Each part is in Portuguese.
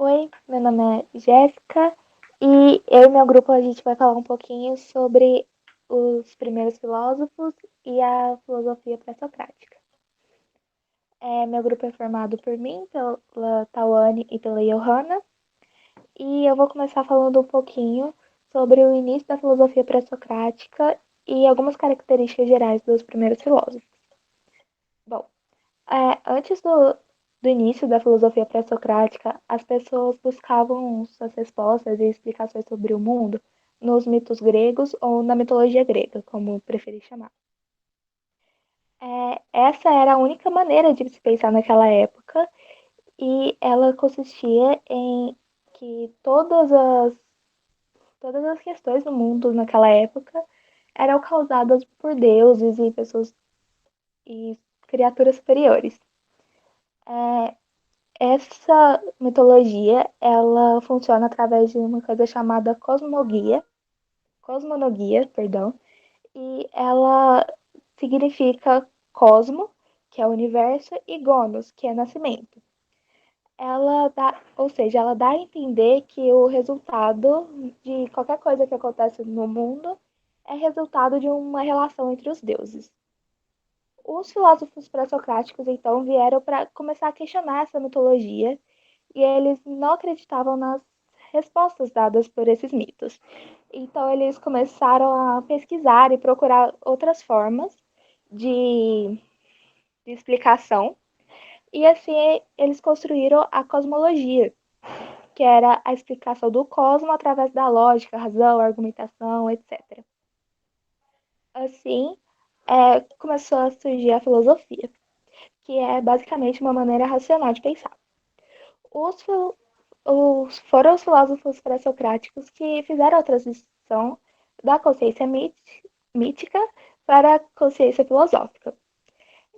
Oi, meu nome é Jéssica e eu e meu grupo a gente vai falar um pouquinho sobre os primeiros filósofos e a filosofia pré-socrática. Meu grupo é formado por mim, pela Tawane e pela Johanna, e eu vou começar falando um pouquinho sobre o início da filosofia pré-socrática e algumas características gerais dos primeiros filósofos. Bom, antes do início da filosofia pré-socrática, as pessoas buscavam suas respostas e explicações sobre o mundo nos mitos gregos ou na mitologia grega, como preferir chamar. Essa era a única maneira de se pensar naquela época e ela consistia em que todas as questões do mundo naquela época eram causadas por deuses e pessoas e criaturas superiores. Essa mitologia, ela funciona através de uma coisa chamada cosmogonia, perdão, e ela significa cosmo, que é o universo, e gonos, que é nascimento. Ou seja, ela dá a entender que o resultado de qualquer coisa que acontece no mundo é resultado de uma relação entre os deuses. Os filósofos pré-socráticos, então, vieram para começar a questionar essa mitologia e eles não acreditavam nas respostas dadas por esses mitos. Então, eles começaram a pesquisar e procurar outras formas de, de explicação, e assim eles construíram a cosmologia, que era a explicação do cosmos através da lógica, razão, argumentação, etc. Assim, começou a surgir a filosofia, que é basicamente uma maneira racional de pensar. Os, foram os filósofos pré-socráticos que fizeram a transição da consciência mítica para a consciência filosófica.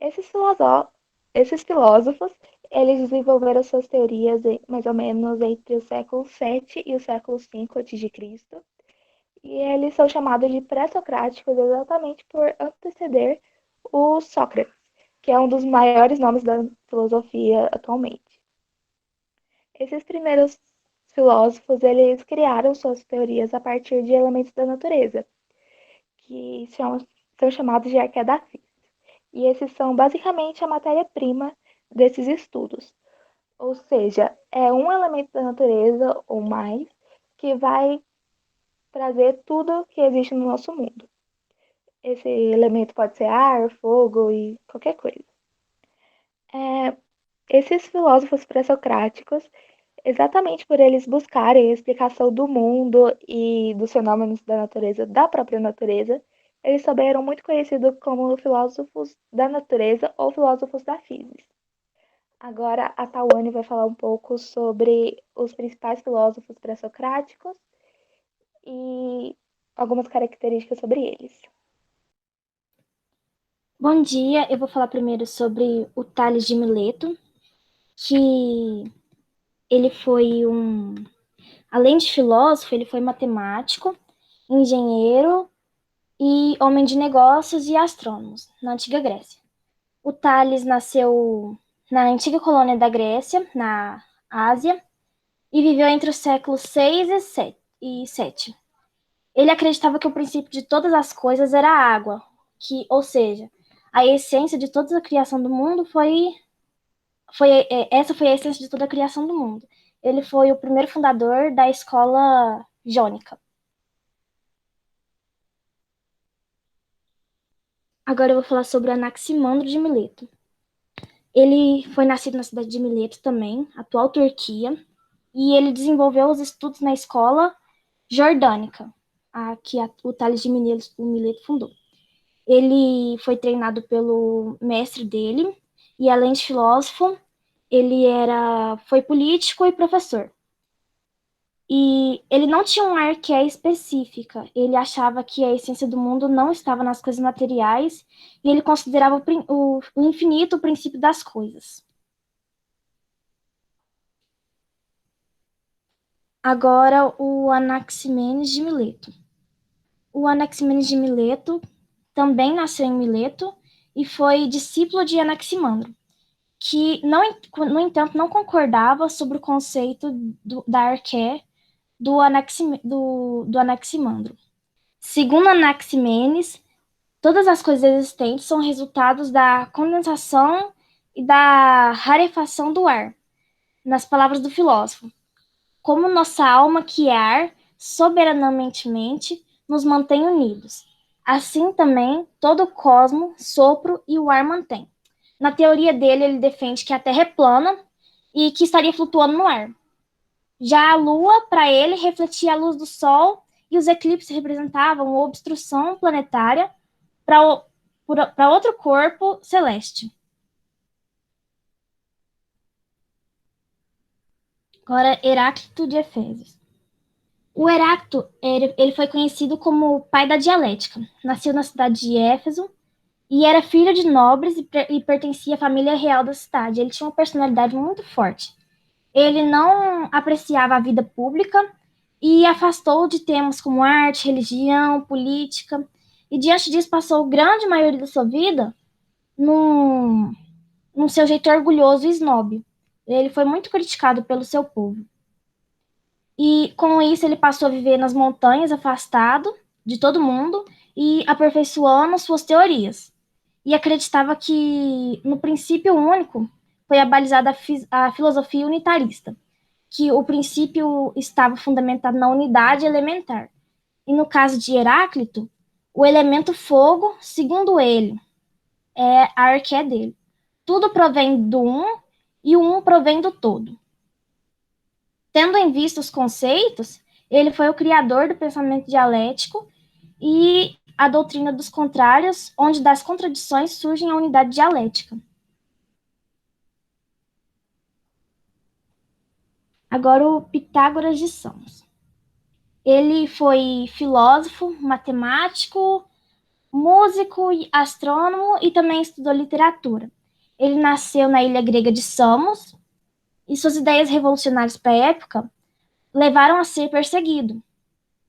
Esses, esses filósofos, eles desenvolveram suas teorias mais ou menos entre o século VII e o século V a.C., e eles são chamados de pré-socráticos exatamente por anteceder o Sócrates, que é um dos maiores nomes da filosofia atualmente. Esses primeiros filósofos, eles criaram suas teorias a partir de elementos da natureza, que são chamados de arqué da física. E esses são basicamente a matéria-prima desses estudos. Ou seja, é um elemento da natureza ou mais que vai trazer tudo que existe no nosso mundo. Esse elemento pode ser ar, fogo e qualquer coisa. Esses filósofos pré-socráticos, exatamente por eles buscarem a explicação do mundo e dos fenômenos da natureza, da própria natureza, eles também eram muito conhecidos como filósofos da natureza ou filósofos da física. Agora a Tawane vai falar um pouco sobre os principais filósofos pré-socráticos e algumas características sobre eles. Bom dia, eu vou falar primeiro sobre o Tales de Mileto, que ele foi além de filósofo, ele foi matemático, engenheiro e homem de negócios e astrônomo na antiga Grécia. O Tales nasceu na antiga colônia da Grécia, na Ásia, e viveu entre os séculos 6 e 7. Ele acreditava que o princípio de todas as coisas era a água, ou seja, a essência de toda a criação do mundo essa foi a essência de toda a criação do mundo. Ele foi o primeiro fundador da escola jônica. Agora eu vou falar sobre Anaximandro de Mileto. Ele foi nascido na cidade de Mileto também, atual Turquia, e ele desenvolveu os estudos na escola jordânica, o Tales de Mileto fundou. Ele foi treinado pelo mestre dele, e além de filósofo, foi político e professor. E ele não tinha uma arqué específica. Ele achava que a essência do mundo não estava nas coisas materiais e ele considerava o infinito o princípio das coisas. Agora, o Anaximenes de Mileto. O Anaximenes de Mileto também nasceu em Mileto e foi discípulo de Anaximandro. que, não, no entanto, não concordava sobre o conceito da arqué do Anaximandro. Segundo Anaximenes, todas as coisas existentes são resultados da condensação e da rarefação do ar. Nas palavras do filósofo, como nossa alma, que é ar, soberanamente nos mantém unidos. Assim também todo o cosmo, sopro e o ar mantém. Na teoria dele, ele defende que a Terra é plana e que estaria flutuando no ar. Já a Lua, para ele, refletia a luz do Sol e os eclipses representavam obstrução planetária para outro corpo celeste. Agora, Heráclito de Efésios. O Heráclito ele foi conhecido como o pai da dialética. Nasceu na cidade de Éfeso e era filho de nobres e pertencia à família real da cidade. Ele tinha uma personalidade muito forte. Ele não apreciava a vida pública e afastou de temas como arte, religião, política. E diante disso passou grande maioria da sua vida num, num seu jeito orgulhoso e snob. Ele foi muito criticado pelo seu povo. E com isso ele passou a viver nas montanhas, afastado de todo mundo e aperfeiçoando suas teorias. E acreditava que, no princípio único, foi abalizada a filosofia unitarista, que o princípio estava fundamentado na unidade elementar. E no caso de Heráclito, o elemento fogo, segundo ele, é a arqué dele. Tudo provém do um e o um provém do todo. Tendo em vista os conceitos, ele foi o criador do pensamento dialético e a doutrina dos contrários, onde das contradições surge a unidade dialética. Agora, o Pitágoras de Samos. Ele foi filósofo, matemático, músico e astrônomo e também estudou literatura. Ele nasceu na ilha grega de Samos e suas ideias revolucionárias para a época levaram a ser perseguido.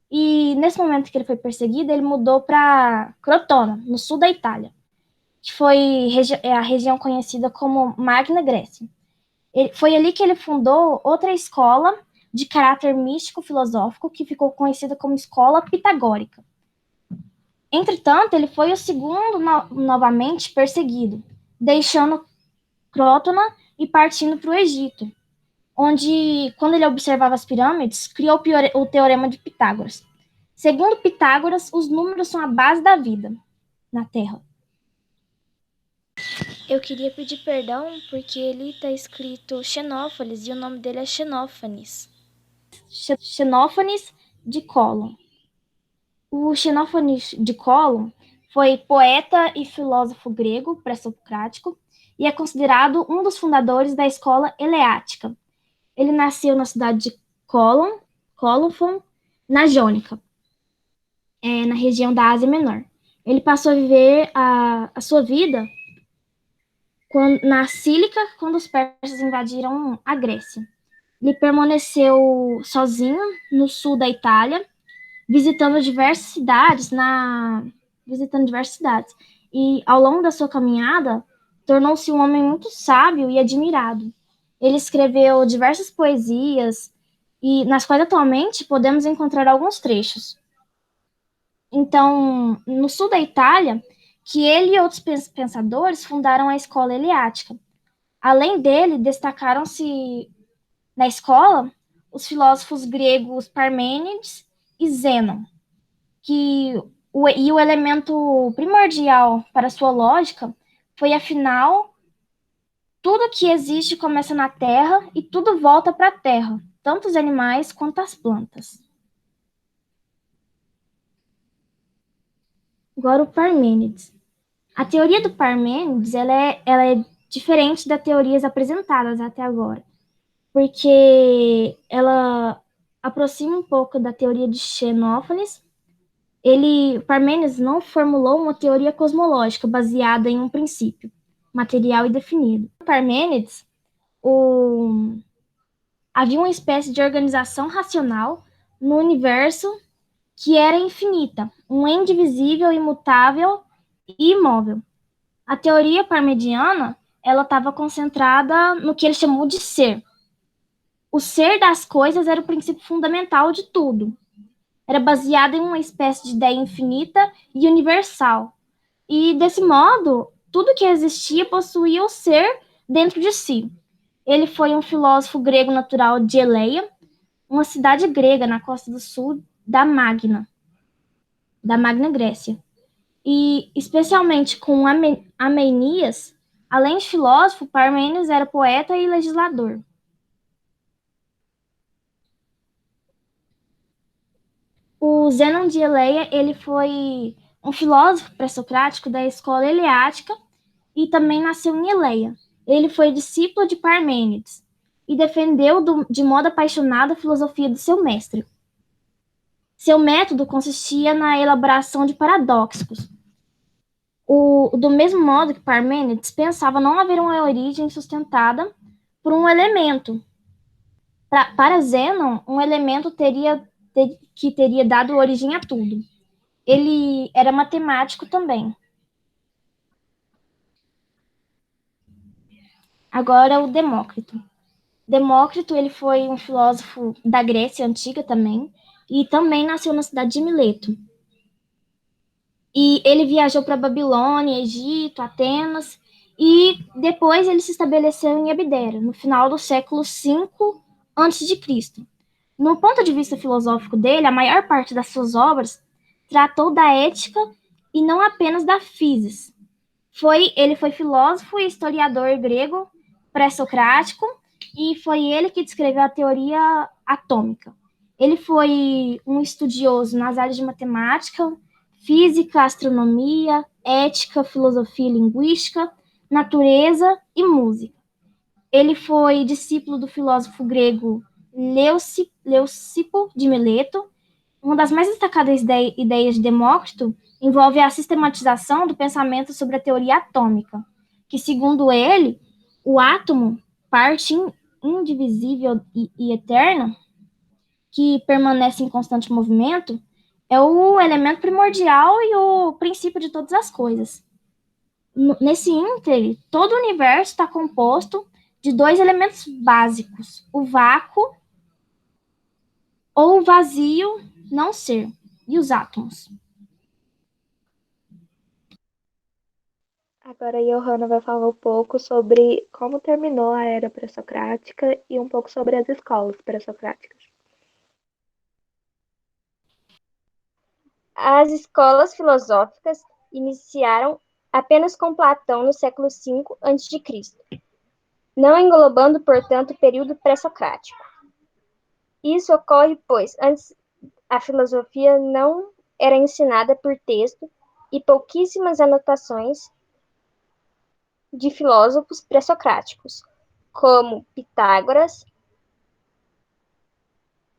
E nesse momento que ele foi perseguido, ele mudou para Crotona, no sul da Itália, que foi a região conhecida como Magna Grécia. Foi ali que ele fundou outra escola de caráter místico-filosófico, que ficou conhecida como Escola Pitagórica. Entretanto, ele foi o segundo novamente perseguido, deixando Crotona e partindo para o Egito, onde, quando ele observava as pirâmides, criou o Teorema de Pitágoras. Segundo Pitágoras, os números são a base da vida na Terra. Eu queria pedir perdão porque ele está escrito Xenófanes e o nome dele é Xenófanes. Xenófanes de Cólon. O Xenófanes de Cólon foi poeta e filósofo grego pré-socrático e é considerado um dos fundadores da escola eleática. Ele nasceu na cidade de Cólofon, na Jônica, na região da Ásia Menor. Ele passou a viver a sua vida na Cílica, quando os persas invadiram a Grécia. Ele permaneceu sozinho no sul da Itália, visitando diversas cidades. E, ao longo da sua caminhada, tornou-se um homem muito sábio e admirado. Ele escreveu diversas poesias, e nas quais atualmente podemos encontrar alguns trechos. Então, no sul da Itália, que ele e outros pensadores fundaram a escola eleática. Além dele, destacaram-se na escola os filósofos gregos Parmênides e Zênon, e o elemento primordial para sua lógica foi, afinal, tudo que existe começa na Terra e tudo volta para a Terra, tanto os animais quanto as plantas. Agora o Parmênides. A teoria do Parmênides ela é diferente das teorias apresentadas até agora, porque ela aproxima um pouco da teoria de Xenófanes. Parmênides não formulou uma teoria cosmológica baseada em um princípio material e definido. Parmênides, havia uma espécie de organização racional no universo que era infinita, um indivisível, imutável e imóvel. A teoria parmenidiana ela estava concentrada no que ele chamou de ser. O ser das coisas era o princípio fundamental de tudo. Era baseado em uma espécie de ideia infinita e universal. E, desse modo, tudo que existia possuía o ser dentro de si. Ele foi um filósofo grego natural de Eleia, uma cidade grega na costa do sul da Magna Grécia. E, especialmente com Amenias, além de filósofo, Parmênides era poeta e legislador. O Zênon de Eleia, ele foi um filósofo pré-socrático da escola eleática e também nasceu em Eleia. Ele foi discípulo de Parmênides e defendeu de modo apaixonado a filosofia do seu mestre. Seu método consistia na elaboração de paradoxos. Do mesmo modo que Parmênides pensava não haver uma origem sustentada por um elemento. Para Zênon, um elemento que teria dado origem a tudo. Ele era matemático também. Agora, o Demócrito. Demócrito, ele foi um filósofo da Grécia Antiga também, e também nasceu na cidade de Mileto. E ele viajou para Babilônia, Egito, Atenas, e depois ele se estabeleceu em Abdera, no final do século V a.C. No ponto de vista filosófico dele, a maior parte das suas obras tratou da ética e não apenas da physis. Ele foi filósofo e historiador grego pré-socrático e foi ele que descreveu a teoria atômica. Ele foi um estudioso nas áreas de matemática, física, astronomia, ética, filosofia e linguística, natureza e música. Ele foi discípulo do filósofo grego Leucipo de Mileto. Uma das mais destacadas ideias de Demócrito envolve a sistematização do pensamento sobre a teoria atômica, que, segundo ele, o átomo, parte indivisível e eterna, que permanece em constante movimento, é o elemento primordial e o princípio de todas as coisas. Nesse ínterim, todo o universo está composto de dois elementos básicos, o vácuo ou o vazio, não ser, e os átomos. Agora a Johanna vai falar um pouco sobre como terminou a era pré-socrática e um pouco sobre as escolas pré-socráticas. As escolas filosóficas iniciaram apenas com Platão no século V a.C., não englobando, portanto, o período pré-socrático. Isso ocorre, pois, antes a filosofia não era ensinada por texto e pouquíssimas anotações de filósofos pré-socráticos, como Pitágoras,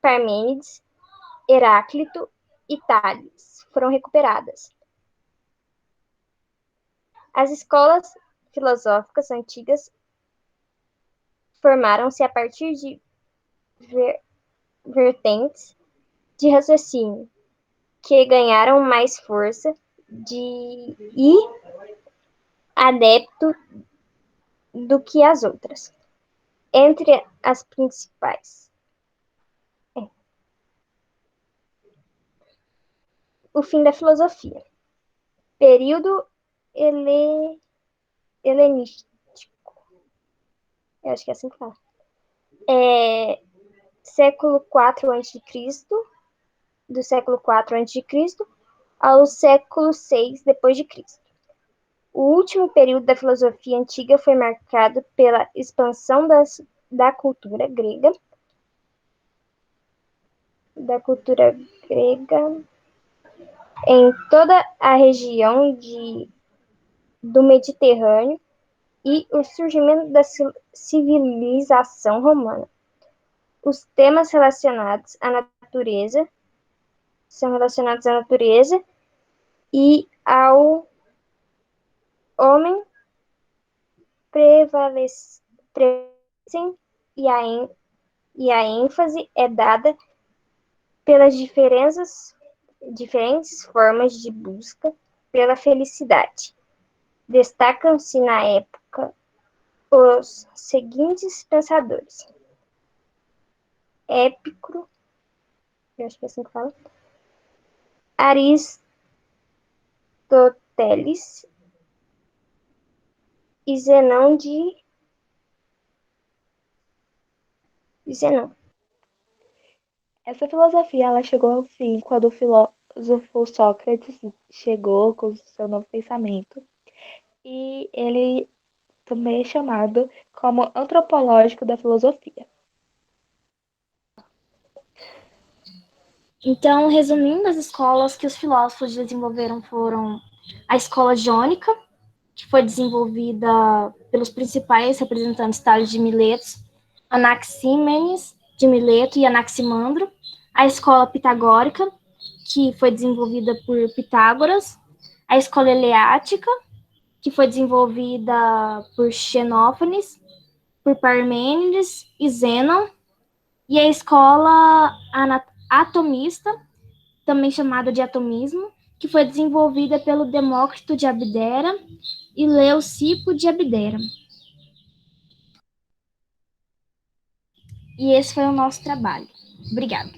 Parmênides, Heráclito e Tales, foram recuperadas. As escolas filosóficas antigas formaram-se a partir de vertentes de raciocínio que ganharam mais força e adepto do que as outras. Entre as principais, o fim da filosofia. Período helenístico. Eu acho que é assim que fala. Século IV a.C., do século IV a.C. ao século VI depois de Cristo. O último período da filosofia antiga foi marcado pela expansão da cultura grega em toda a região do Mediterrâneo e o surgimento da civilização romana. Os temas relacionados à natureza são relacionados à natureza e ao homem prevalecem e a ênfase é dada pelas diferentes formas de busca pela felicidade. Destacam-se na época os seguintes pensadores: Épicuro, eu acho que é assim que fala, Aristóteles e Zenão. Essa filosofia ela chegou ao fim quando o filósofo Sócrates chegou com seu novo pensamento. E ele também é chamado como antropológico da filosofia. Então, resumindo, as escolas que os filósofos desenvolveram foram a escola jônica, que foi desenvolvida pelos principais representantes Tales de Mileto, Anaxímenes de Mileto e Anaximandro, a escola pitagórica, que foi desenvolvida por Pitágoras, a escola eleática, que foi desenvolvida por Xenófanes, por Parmênides e Zênon, e a escola atomista, também chamada de atomismo, que foi desenvolvida pelo Demócrito de Abdera e Leucipo de Abdera. E esse foi o nosso trabalho. Obrigada.